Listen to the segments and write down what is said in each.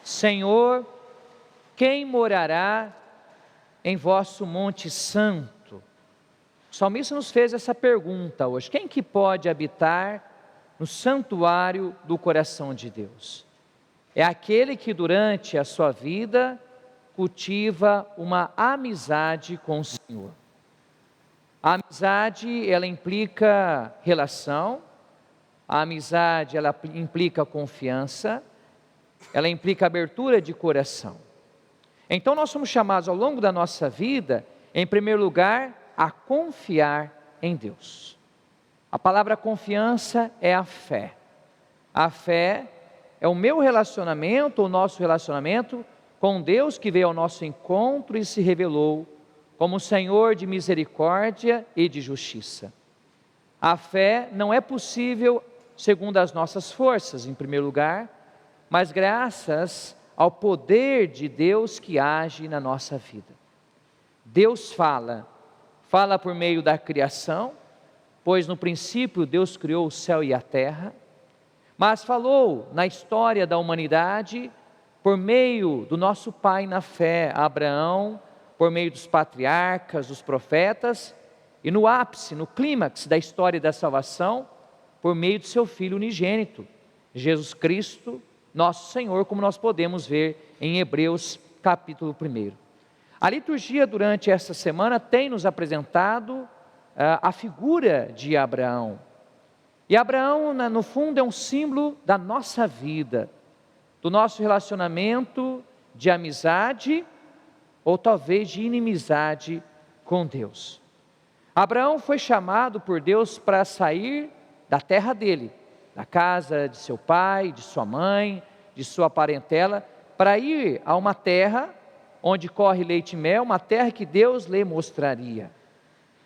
Senhor, quem morará em vosso monte santo? O salmista nos fez essa pergunta hoje: quem que pode habitar no santuário do coração de Deus? É aquele que durante a sua vida cultiva uma amizade com o Senhor. A amizade, ela implica relação, a amizade, ela implica confiança, ela implica abertura de coração. Então nós somos chamados ao longo da nossa vida, em primeiro lugar, a confiar em Deus. A palavra confiança é a fé. A fé é o meu relacionamento, o nosso relacionamento com Deus que veio ao nosso encontro e se revelou como Senhor de misericórdia e de justiça. A fé não é possível segundo as nossas forças, em primeiro lugar, mas graças ao poder de Deus que age na nossa vida. Deus fala por meio da criação, pois no princípio Deus criou o céu e a terra, mas falou na história da humanidade por meio do nosso pai na fé, Abraão, por meio dos patriarcas, dos profetas, e no ápice, no clímax da história da salvação, por meio de seu Filho unigênito, Jesus Cristo, nosso Senhor, como nós podemos ver em Hebreus capítulo 1. A liturgia durante esta semana tem nos apresentado a figura de Abraão. E Abraão, no fundo, é um símbolo da nossa vida, do nosso relacionamento de amizade ou talvez de inimizade com Deus. Abraão foi chamado por Deus para sair da terra dele, da casa de seu pai, de sua mãe, de sua parentela, para ir a uma terra onde corre leite e mel, uma terra que Deus lhe mostraria.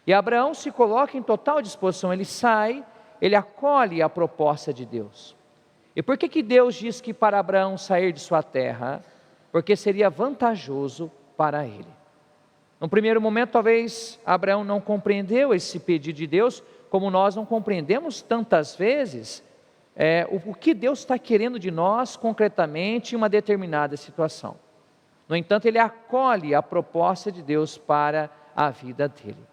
E Abraão se coloca em total disposição, ele sai, ele acolhe a proposta de Deus. E por que Deus diz que para Abraão sair de sua terra? Porque seria vantajoso para ele. No primeiro momento, talvez Abraão não compreendeu esse pedido de Deus, como nós não compreendemos tantas vezes o que Deus está querendo de nós concretamente em uma determinada situação. No entanto, ele acolhe a proposta de Deus para a vida dele.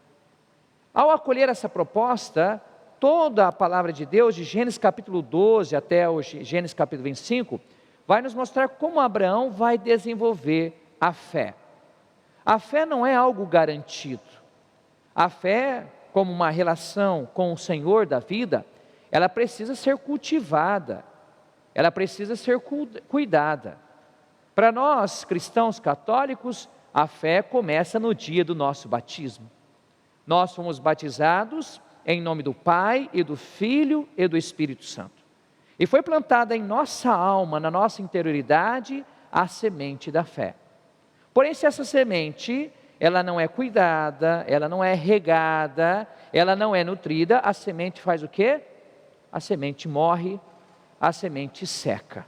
Ao acolher essa proposta, toda a palavra de Deus, de Gênesis capítulo 12 até o Gênesis capítulo 25, vai nos mostrar como Abraão vai desenvolver a fé. A fé não é algo garantido. A fé, como uma relação com o Senhor da vida, ela precisa ser cultivada, ela precisa ser cuidada. Para nós, cristãos católicos, a fé começa no dia do nosso batismo. Nós fomos batizados em nome do Pai e do Filho e do Espírito Santo. E foi plantada em nossa alma, na nossa interioridade, a semente da fé. Porém, se essa semente, ela não é cuidada, ela não é regada, ela não é nutrida, a semente faz o quê? A semente morre, a semente seca.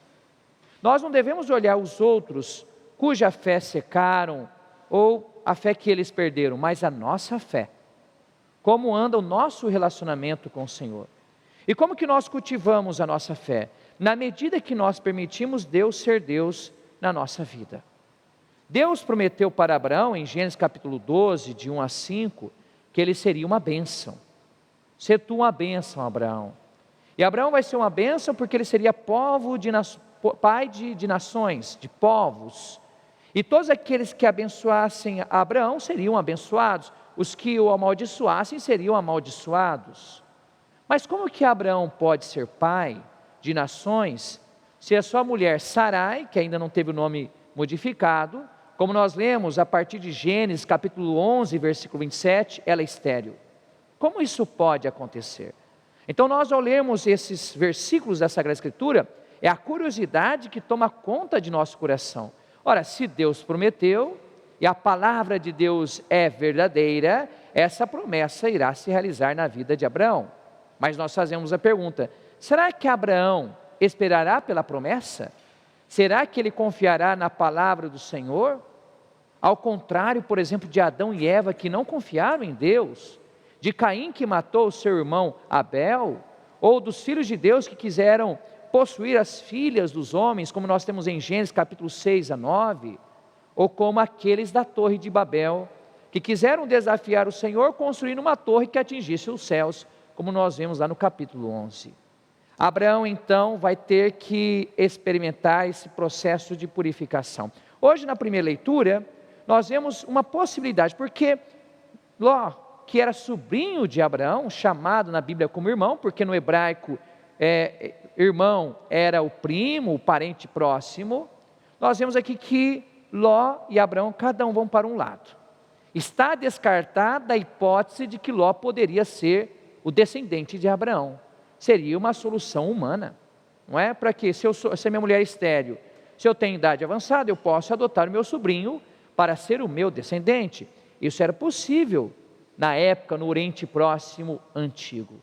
Nós não devemos olhar os outros cuja fé secaram ou a fé que eles perderam, mas a nossa fé. Como anda o nosso relacionamento com o Senhor? E como que nós cultivamos a nossa fé? Na medida que nós permitimos Deus ser Deus na nossa vida. Deus prometeu para Abraão, em Gênesis capítulo 12, de 1 a 5, que ele seria uma bênção. Ser tu uma bênção, Abraão. E Abraão vai ser uma bênção porque ele seria pai de nações, de povos. E todos aqueles que abençoassem Abraão seriam abençoados. Os que o amaldiçoassem seriam amaldiçoados. Mas como que Abraão pode ser pai de nações, se a sua mulher Sarai, que ainda não teve o nome modificado, como nós lemos a partir de Gênesis capítulo 11, versículo 27, ela é estéril? Como isso pode acontecer? Então nós, ao lermos esses versículos da Sagrada Escritura, é a curiosidade que toma conta de nosso coração. Ora, se Deus prometeu, e a palavra de Deus é verdadeira, essa promessa irá se realizar na vida de Abraão. Mas nós fazemos a pergunta: será que Abraão esperará pela promessa? Será que ele confiará na palavra do Senhor? Ao contrário, por exemplo, de Adão e Eva, que não confiaram em Deus, de Caim, que matou o seu irmão Abel, ou dos filhos de Deus que quiseram possuir as filhas dos homens, como nós temos em Gênesis capítulo 6 a 9, ou como aqueles da torre de Babel, que quiseram desafiar o Senhor construindo uma torre que atingisse os céus, como nós vemos lá no capítulo 11. Abraão então vai ter que experimentar esse processo de purificação. Hoje na primeira leitura, nós vemos uma possibilidade, porque Ló, que era sobrinho de Abraão, chamado na Bíblia como irmão, porque no hebraico irmão era o primo, o parente próximo, nós vemos aqui que Ló e Abraão, cada um vão para um lado. Está descartada a hipótese de que Ló poderia ser o descendente de Abraão. Seria uma solução humana, não é? Para que, se a minha mulher é estéril, se eu tenho idade avançada, eu posso adotar o meu sobrinho para ser o meu descendente. Isso era possível na época, no Oriente Próximo antigo.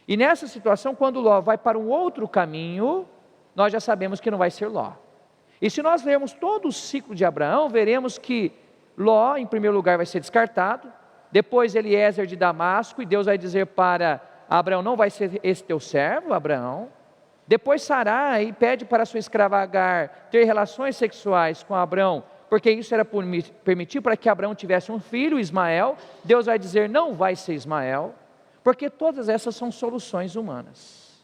E nessa situação, quando Ló vai para um outro caminho, nós já sabemos que não vai ser Ló. E se nós lermos todo o ciclo de Abraão, veremos que Ló, em primeiro lugar, vai ser descartado. Depois Eliezer de Damasco, e Deus vai dizer para Abraão: não vai ser esse teu servo, Abraão. Depois Sarai pede para sua escrava Agar ter relações sexuais com Abraão, porque isso era permitido para que Abraão tivesse um filho, Ismael. Deus vai dizer: não vai ser Ismael, porque todas essas são soluções humanas.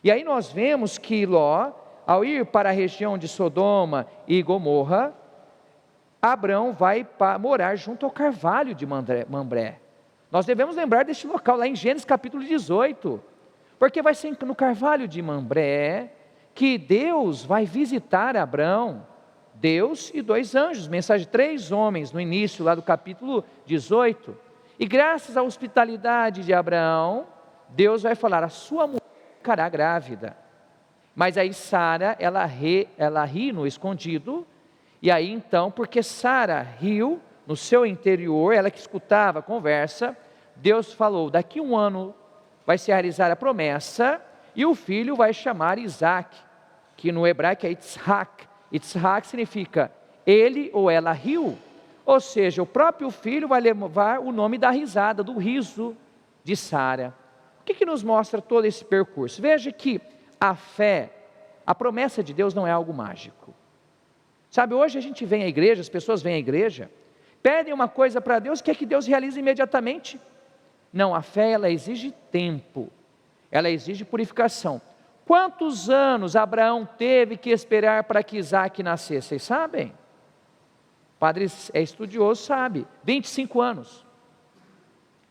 E aí nós vemos que Ló, ao ir para a região de Sodoma e Gomorra, Abraão vai morar junto ao carvalho de Mambré. Nós devemos lembrar deste local, lá em Gênesis capítulo 18, porque vai ser no carvalho de Mambré que Deus vai visitar Abraão, Deus e 2 anjos, mensagem de 3 homens, no início lá do capítulo 18, e graças à hospitalidade de Abraão, Deus vai falar: a sua mulher ficará grávida. Mas aí Sara, ela ri no escondido, e aí então, porque Sara riu no seu interior, ela que escutava a conversa, Deus falou: daqui 1 ano vai se realizar a promessa, e o filho vai chamar Isaac, que no hebraico é Itzhak. Itzhak significa ele ou ela riu, ou seja, o próprio filho vai levar o nome da risada, do riso de Sara. O que nos mostra todo esse percurso? Veja que a fé, a promessa de Deus não é algo mágico. Sabe, hoje a gente vem à igreja, as pessoas vêm à igreja, pedem uma coisa para Deus, quer que Deus realize imediatamente. Não, a fé, ela exige tempo, ela exige purificação. Quantos anos Abraão teve que esperar para que Isaac nascesse? Vocês sabem? O padre é estudioso, sabe, 25 anos.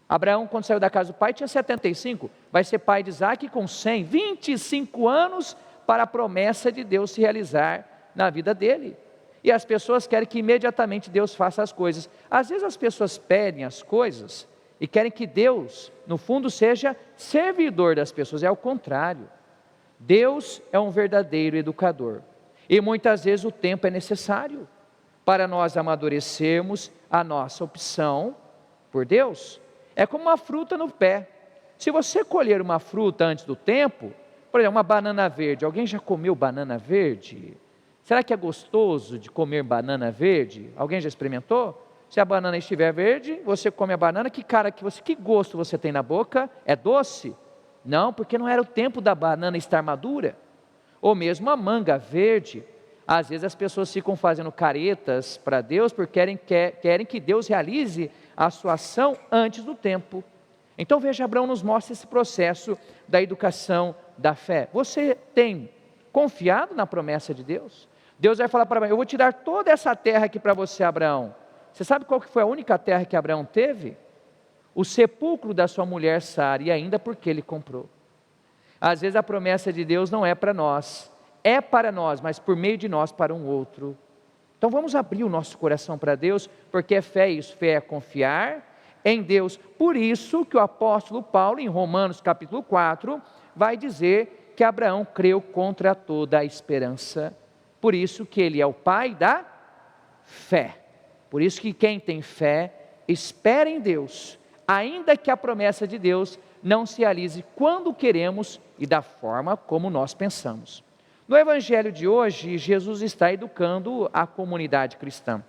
Abraão, quando saiu da casa do pai, tinha 75, vai ser pai de Isaac com 100, 25 anos para a promessa de Deus se realizar na vida dele. E as pessoas querem que imediatamente Deus faça as coisas. Às vezes as pessoas pedem as coisas e querem que Deus, no fundo, seja servidor das pessoas. É o contrário. Deus é um verdadeiro educador. E muitas vezes o tempo é necessário para nós amadurecermos a nossa opção por Deus. É como uma fruta no pé. Se você colher uma fruta antes do tempo, por exemplo, uma banana verde. Alguém já comeu banana verde? Será que é gostoso de comer banana verde? Alguém já experimentou? Se a banana estiver verde, você come a banana, que gosto você tem na boca? É doce? Não, porque não era o tempo da banana estar madura. Ou mesmo a manga verde. Às vezes as pessoas ficam fazendo caretas para Deus, porque querem que Deus realize a sua ação antes do tempo. Então veja, Abraão nos mostra esse processo da educação da fé. Você tem confiado na promessa de Deus? Deus vai falar para Abraão: eu vou te dar toda essa terra aqui para você, Abraão. Você sabe qual que foi a única terra que Abraão teve? O sepulcro da sua mulher Sara, e ainda porque ele comprou. Às vezes a promessa de Deus não é para nós, é para nós, mas por meio de nós para um outro. Então vamos abrir o nosso coração para Deus, porque fé é isso, fé é confiar em Deus. Por isso que o apóstolo Paulo, em Romanos capítulo 4, vai dizer que Abraão creu contra toda a esperança. Por isso que ele é o pai da fé. Por isso que quem tem fé, espera em Deus, ainda que a promessa de Deus não se realize quando queremos e da forma como nós pensamos. No evangelho de hoje, Jesus está educando a comunidade cristã.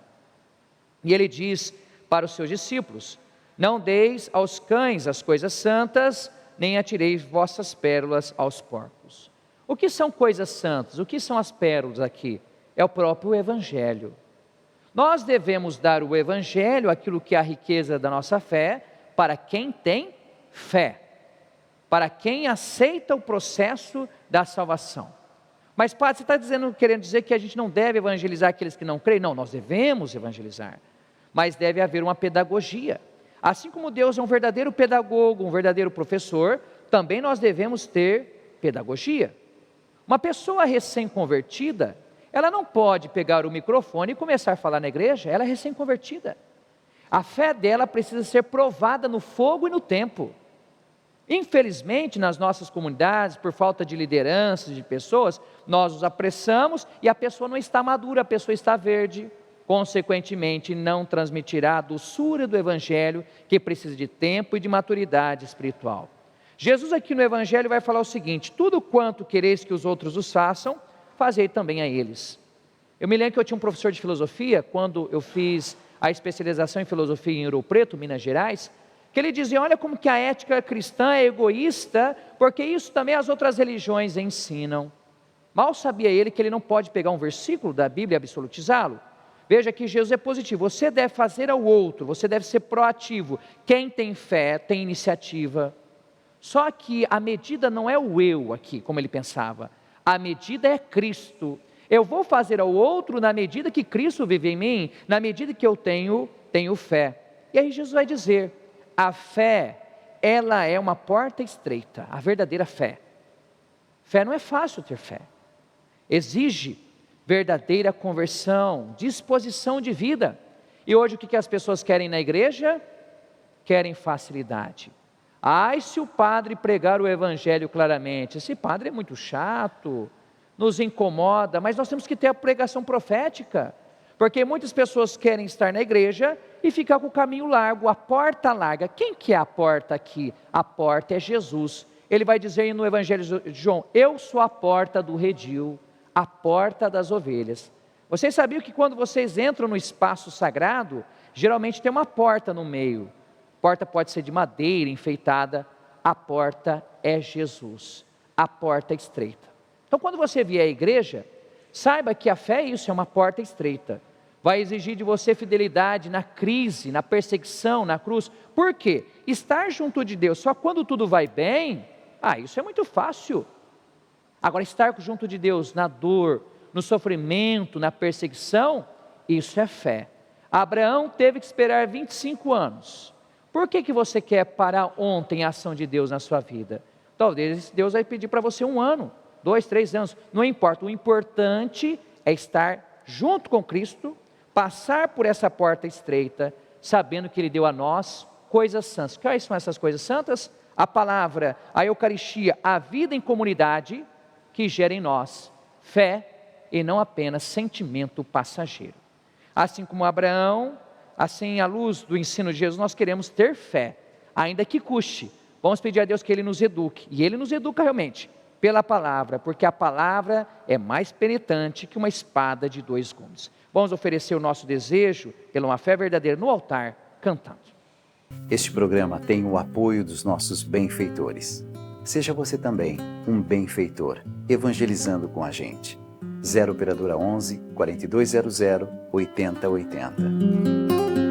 E ele diz para os seus discípulos: não deis aos cães as coisas santas, nem atireis vossas pérolas aos porcos. O que são coisas santas? O que são as pérolas aqui? É o próprio Evangelho. Nós devemos dar o Evangelho, aquilo que é a riqueza da nossa fé, para quem tem fé, para quem aceita o processo da salvação. Mas padre, você está querendo dizer que a gente não deve evangelizar aqueles que não creem? Não, nós devemos evangelizar, mas deve haver uma pedagogia. Assim como Deus é um verdadeiro pedagogo, um verdadeiro professor, também nós devemos ter pedagogia. Uma pessoa recém-convertida, ela não pode pegar o microfone e começar a falar na igreja, ela é recém-convertida. A fé dela precisa ser provada no fogo e no tempo. Infelizmente, nas nossas comunidades, por falta de lideranças, de pessoas, nós os apressamos e a pessoa não está madura, a pessoa está verde. Consequentemente, não transmitirá a doçura do Evangelho, que precisa de tempo e de maturidade espiritual. Jesus aqui no Evangelho vai falar o seguinte: tudo quanto quereis que os outros os façam, fazei também a eles. Eu me lembro que eu tinha um professor de filosofia, quando eu fiz a especialização em filosofia em Ouro Preto, Minas Gerais, que ele dizia: olha como que a ética cristã é egoísta, porque isso também as outras religiões ensinam. Mal sabia ele que ele não pode pegar um versículo da Bíblia e absolutizá-lo. Veja que Jesus é positivo, você deve fazer ao outro, você deve ser proativo. Quem tem fé tem iniciativa. Só que a medida não é o eu aqui, como ele pensava, a medida é Cristo. Eu vou fazer ao outro na medida que Cristo vive em mim, na medida que eu tenho fé. E aí Jesus vai dizer: a fé, ela é uma porta estreita, a verdadeira fé. Fé não é fácil ter fé, exige verdadeira conversão, disposição de vida. E hoje o que as pessoas querem na igreja? Querem facilidade. Ai, se o padre pregar o Evangelho claramente, esse padre é muito chato, nos incomoda, mas nós temos que ter a pregação profética, porque muitas pessoas querem estar na igreja e ficar com o caminho largo, a porta larga. Quem que é a porta aqui? A porta é Jesus. Ele vai dizer no Evangelho de João: eu sou a porta do redil, a porta das ovelhas. Vocês sabiam que quando vocês entram no espaço sagrado, geralmente tem uma porta no meio. A porta pode ser de madeira, enfeitada. A porta é Jesus, a porta estreita. Então quando você vier à igreja, saiba que a fé é isso, é uma porta estreita. Vai exigir de você fidelidade na crise, na perseguição, na cruz. Por quê? Estar junto de Deus só quando tudo vai bem, isso é muito fácil. Agora, estar junto de Deus na dor, no sofrimento, na perseguição, isso é fé. Abraão teve que esperar 25 anos. Por que você quer parar ontem a ação de Deus na sua vida? Talvez Deus vai pedir para você 1 ano, 2, 3 anos, não importa. O importante é estar junto com Cristo, passar por essa porta estreita, sabendo que Ele deu a nós coisas santas. Quais são essas coisas santas? A palavra, a Eucaristia, a vida em comunidade, que gera em nós fé e não apenas sentimento passageiro. Assim como Abraão, assim à luz do ensino de Jesus, nós queremos ter fé, ainda que custe. Vamos pedir a Deus que Ele nos eduque, e Ele nos educa realmente pela palavra, porque a palavra é mais penetrante que uma espada de 2 gumes. Vamos oferecer o nosso desejo pela uma fé verdadeira no altar, cantando. Este programa tem o apoio dos nossos benfeitores. Seja você também um benfeitor, evangelizando com a gente. 0 operadora 11 4200 8080.